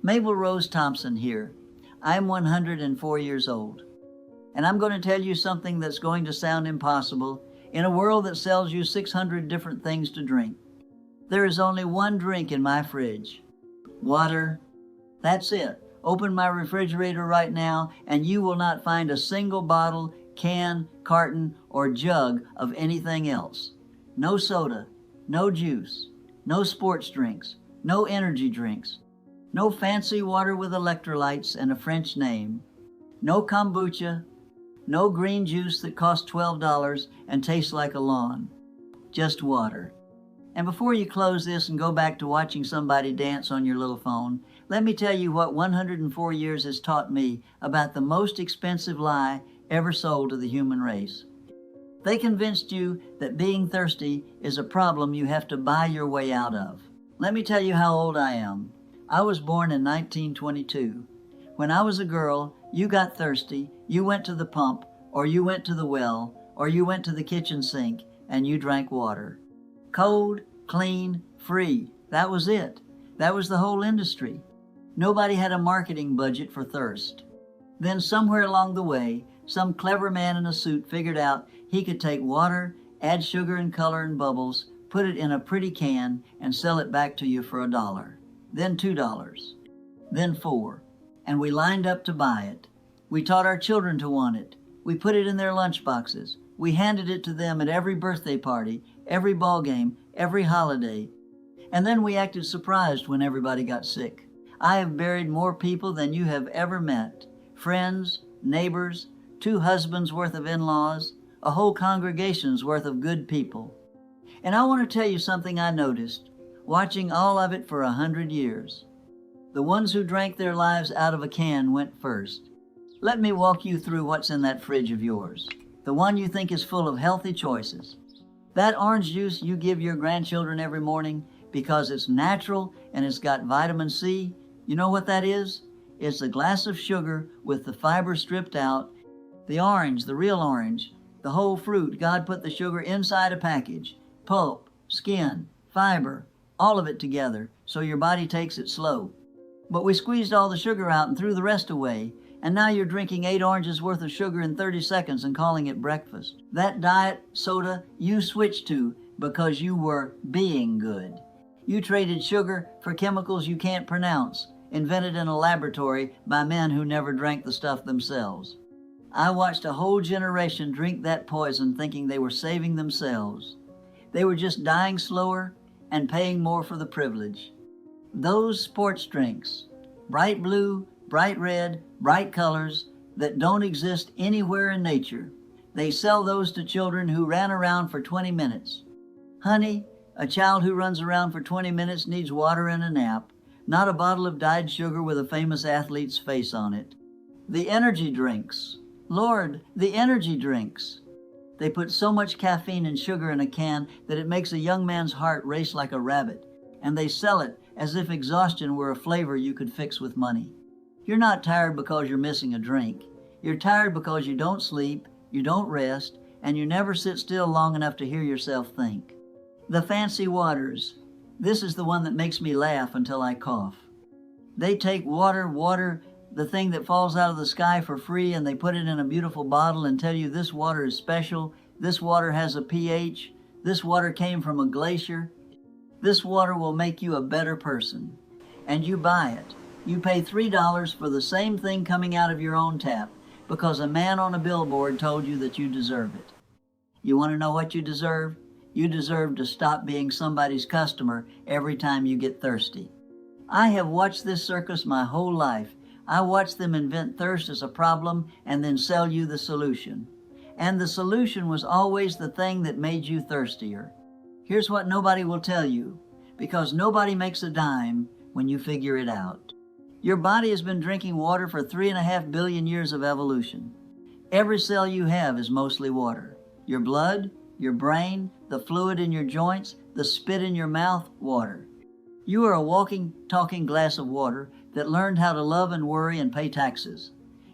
Mabel Rose Thompson here. I'm 104 years old. And I'm going to tell you something that's going to sound impossible in a world that sells you 600 different things to drink. There is only one drink in my fridge. Water. That's it. Open my refrigerator right now and you will not find a single bottle, can, carton, or jug of anything else. No soda, no juice, no sports drinks, no energy drinks, no fancy water with electrolytes and a French name, no kombucha, no green juice that costs $12 and tastes like a lawn. Just water. And before you close this and go back to watching somebody dance on your little phone, let me tell you what 104 years has taught me about the most expensive lie ever sold to the human race. They convinced you that being thirsty is a problem you have to buy your way out of. Let me tell you how old I am. I was born in 1922. When I was a girl, you got thirsty, you went to the pump, or you went to the well, or you went to the kitchen sink, and you drank water. Cold, clean, free. That was it. That was the whole industry. Nobody had a marketing budget for thirst. Then somewhere along the way, some clever man in a suit figured out he could take water, add sugar and color and bubbles, put it in a pretty can, and sell it back to you for $1. Then $2. Then $4. And we lined up to buy it. We taught our children to want it. We put it in their lunch boxes. We handed it to them at every birthday party, every ball game, every holiday. And then we acted surprised when everybody got sick. I have buried more people than you have ever met. Friends, neighbors, 2 husbands worth of in-laws, a whole congregation's worth of good people. And I want to tell you something I noticed, watching all of it for 100 years. The ones who drank their lives out of a can went first. Let me walk you through what's in that fridge of yours, the one you think is full of healthy choices. That orange juice you give your grandchildren every morning because it's natural and it's got vitamin C, you know what that is? It's a glass of sugar with the fiber stripped out, the orange, the real orange, the whole fruit. God put the sugar inside a package, pulp, skin, fiber, all of it together, so your body takes it slow. But we squeezed all the sugar out and threw the rest away, and now you're drinking 8 oranges worth of sugar in 30 seconds and calling it breakfast. That diet soda you switched to because you were being good. You traded sugar for chemicals you can't pronounce, invented in a laboratory by men who never drank the stuff themselves. I watched a whole generation drink that poison thinking they were saving themselves. They were just dying slower and paying more for the privilege. Those sports drinks, bright blue, bright red, bright colors that don't exist anywhere in nature, they sell those to children who ran around for 20 minutes. Honey, a child who runs around for 20 minutes needs water and a nap, not a bottle of dyed sugar with a famous athlete's face on it. The energy drinks. Lord, the energy drinks. They put so much caffeine and sugar in a can that it makes a young man's heart race like a rabbit, and they sell it as if exhaustion were a flavor you could fix with money. You're not tired because you're missing a drink. You're tired because you don't sleep, you don't rest, and you never sit still long enough to hear yourself think. The fancy waters. This is the one that makes me laugh until I cough. They take water, the thing that falls out of the sky for free, and they put it in a beautiful bottle and tell you this water is special, this water has a pH, this water came from a glacier, this water will make you a better person. And you buy it. You pay $3 for the same thing coming out of your own tap because a man on a billboard told you that you deserve it. You want to know what you deserve? You deserve to stop being somebody's customer every time you get thirsty. I have watched this circus my whole life. I watched them invent thirst as a problem and then sell you the solution. And the solution was always the thing that made you thirstier. Here's what nobody will tell you, because nobody makes a dime when you figure it out. Your body has been drinking water for 3.5 billion years of evolution. Every cell you have is mostly water. Your blood, your brain, the fluid in your joints, the spit in your mouth, water. You are a walking, talking glass of water that learned how to love and worry and pay taxes.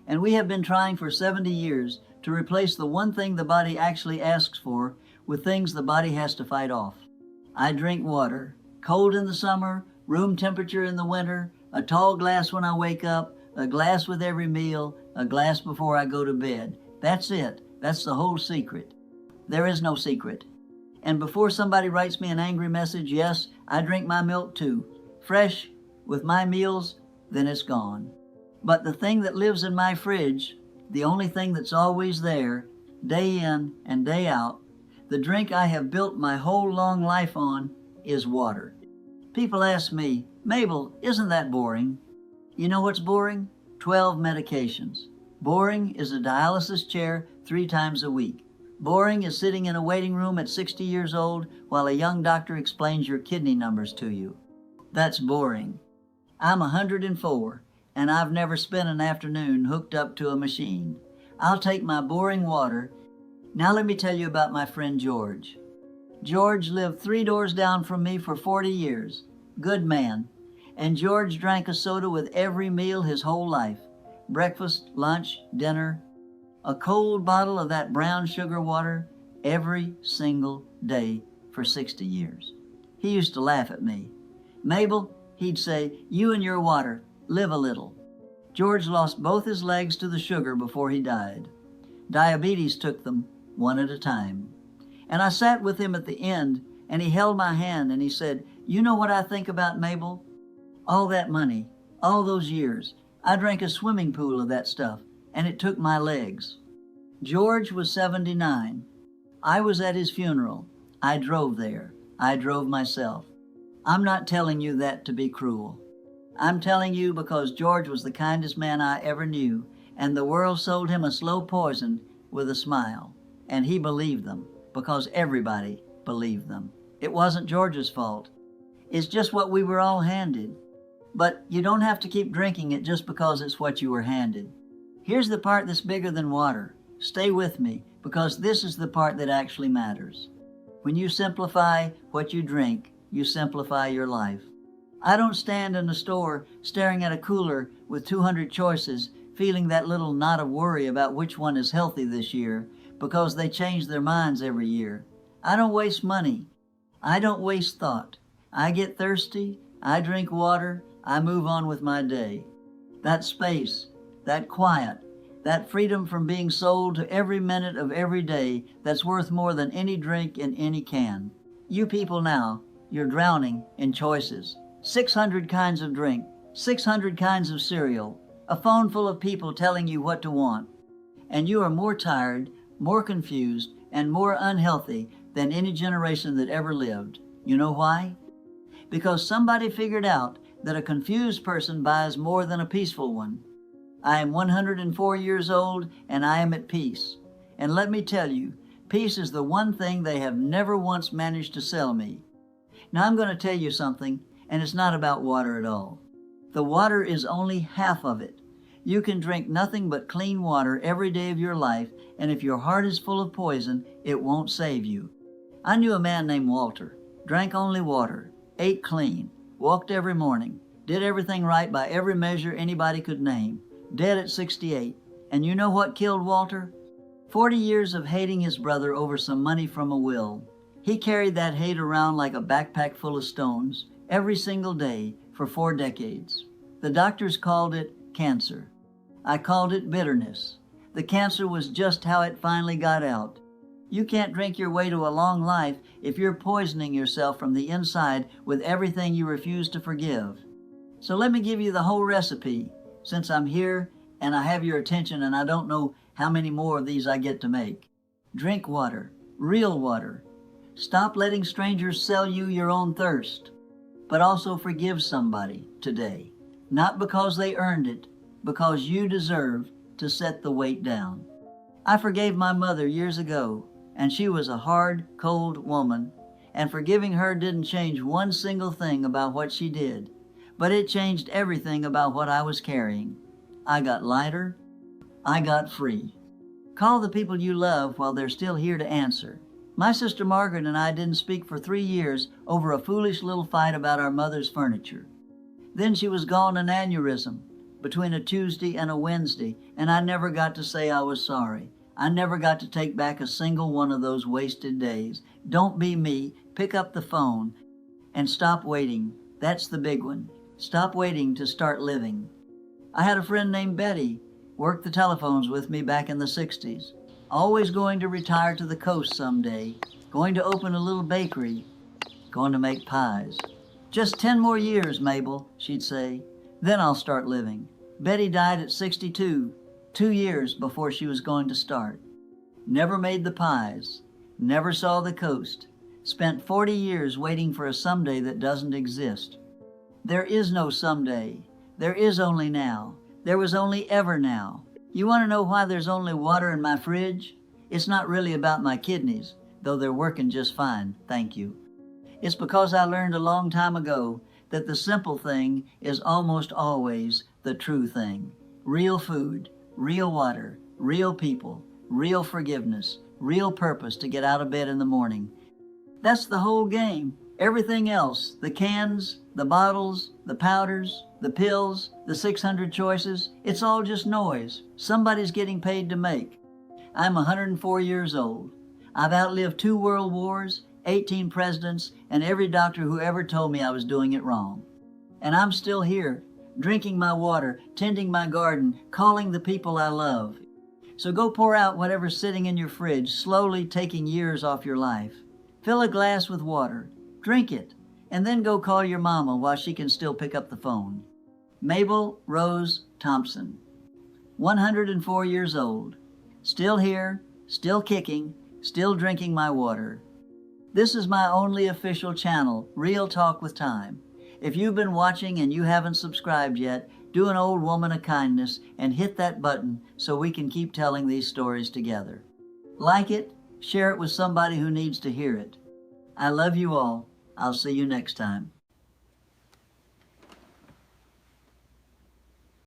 And we have been trying for 70 years to replace the one thing the body actually asks for with things the body has to fight off. I drink water, cold in the summer, room temperature in the winter, A tall glass when I wake up, a glass with every meal, a glass before I go to bed. That's it. That's the whole secret. There is no secret. And before somebody writes me an angry message, yes, I drink my milk too. Fresh, with my meals, then it's gone. But the thing that lives in my fridge, the only thing that's always there, day in and day out, the drink I have built my whole long life on, is water. People ask me, Mabel, isn't that boring? You know what's boring? 12 medications. Boring is a dialysis chair 3 times a week. Boring is sitting in a waiting room at 60 years old while a young doctor explains your kidney numbers to you. That's boring. I'm 104, and I've never spent an afternoon hooked up to a machine. I'll take my boring water. Now let me tell you about my friend George. George lived 3 doors down from me for 40 years. Good man. And George drank a soda with every meal his whole life. Breakfast, lunch, dinner. A cold bottle of that brown sugar water every single day for 60 years. He used to laugh at me. Mabel, he'd say, you and your water, live a little. George lost both his legs to the sugar before he died. Diabetes took them one at a time. And I sat with him at the end, and he held my hand and he said, you know what I think about Mabel? All that money, all those years, I drank a swimming pool of that stuff, and it took my legs. George was 79. I was at his funeral. I drove there. I drove myself. I'm not telling you that to be cruel. I'm telling you because George was the kindest man I ever knew, and the world sold him a slow poison with a smile. And he believed them, because everybody believed them. It wasn't George's fault. It's just what we were all handed. But you don't have to keep drinking it just because it's what you were handed. Here's the part that's bigger than water. Stay with me, because this is the part that actually matters. When you simplify what you drink, you simplify your life. I don't stand in a store staring at a cooler with 200 choices, feeling that little knot of worry about which one is healthy this year, because they change their minds every year. I don't waste money. I don't waste thought. I get thirsty, I drink water, I move on with my day. That space, that quiet, that freedom from being sold to every minute of every day, that's worth more than any drink in any can. You people now, you're drowning in choices. 600 kinds of drink, 600 kinds of cereal, a phone full of people telling you what to want. And you are more tired, more confused, and more unhealthy than any generation that ever lived. You know why? Because somebody figured out that a confused person buys more than a peaceful one. I am 104 years old, and I am at peace. And let me tell you, peace is the one thing they have never once managed to sell me. Now I'm going to tell you something, and it's not about water at all. The water is only half of it. You can drink nothing but clean water every day of your life, and if your heart is full of poison, it won't save you. I knew a man named Walter, drank only water, ate clean, walked every morning, did everything right by every measure anybody could name, dead at 68. And you know what killed Walter? 40 years of hating his brother over some money from a will. He carried that hate around like a backpack full of stones every single day for 4 decades. The doctors called it cancer. I called it bitterness. The cancer was just how it finally got out. You can't drink your way to a long life if you're poisoning yourself from the inside with everything you refuse to forgive. So let me give you the whole recipe, since I'm here and I have your attention and I don't know how many more of these I get to make. Drink water, real water. Stop letting strangers sell you your own thirst. But also forgive somebody today. Not because they earned it, because you deserve to set the weight down. I forgave my mother years ago, and she was a hard, cold woman, and forgiving her didn't change one single thing about what she did, but it changed everything about what I was carrying. I got lighter. I got free. Call the people you love while they're still here to answer. My sister Margaret and I didn't speak for 3 years over a foolish little fight about our mother's furniture. Then she was gone an aneurysm between a Tuesday and a Wednesday, and I never got to say I was sorry. I never got to take back a single one of those wasted days. Don't be me. Pick up the phone and stop waiting. That's the big one. Stop waiting to start living. I had a friend named Betty, worked the telephones with me back in the 60s. Always going to retire to the coast someday, going to open a little bakery, going to make pies. Just 10 more years, Mabel, she'd say. Then I'll start living. Betty died at 62, 2 years before she was going to start. Never made the pies, never saw the coast, spent 40 years waiting for a someday that doesn't exist. There is no someday. There is only now. There was only ever now. You want to know why there's only water in my fridge? It's not really about my kidneys, though they're working just fine, thank you. It's because I learned a long time ago that the simple thing is almost always the true thing. Real food, real water, real people, real forgiveness, real purpose to get out of bed in the morning. That's the whole game. Everything else, the cans, the bottles, the powders, the pills, the 600 choices, it's all just noise somebody's getting paid to make. I'm 104 years old. I've outlived 2 world wars, 18 presidents, and every doctor who ever told me I was doing it wrong. And I'm still here, drinking my water, tending my garden, calling the people I love. So go pour out whatever's sitting in your fridge, slowly taking years off your life. Fill a glass with water, drink it, and then go call your mama while she can still pick up the phone. Mabel Rose Thompson, 104 years old, still here, still kicking, still drinking my water. This is my only official channel, Real Talk with Time. If you've been watching and you haven't subscribed yet, do an old woman a kindness and hit that button so we can keep telling these stories together. Like it, share it with somebody who needs to hear it. I love you all. I'll see you next time.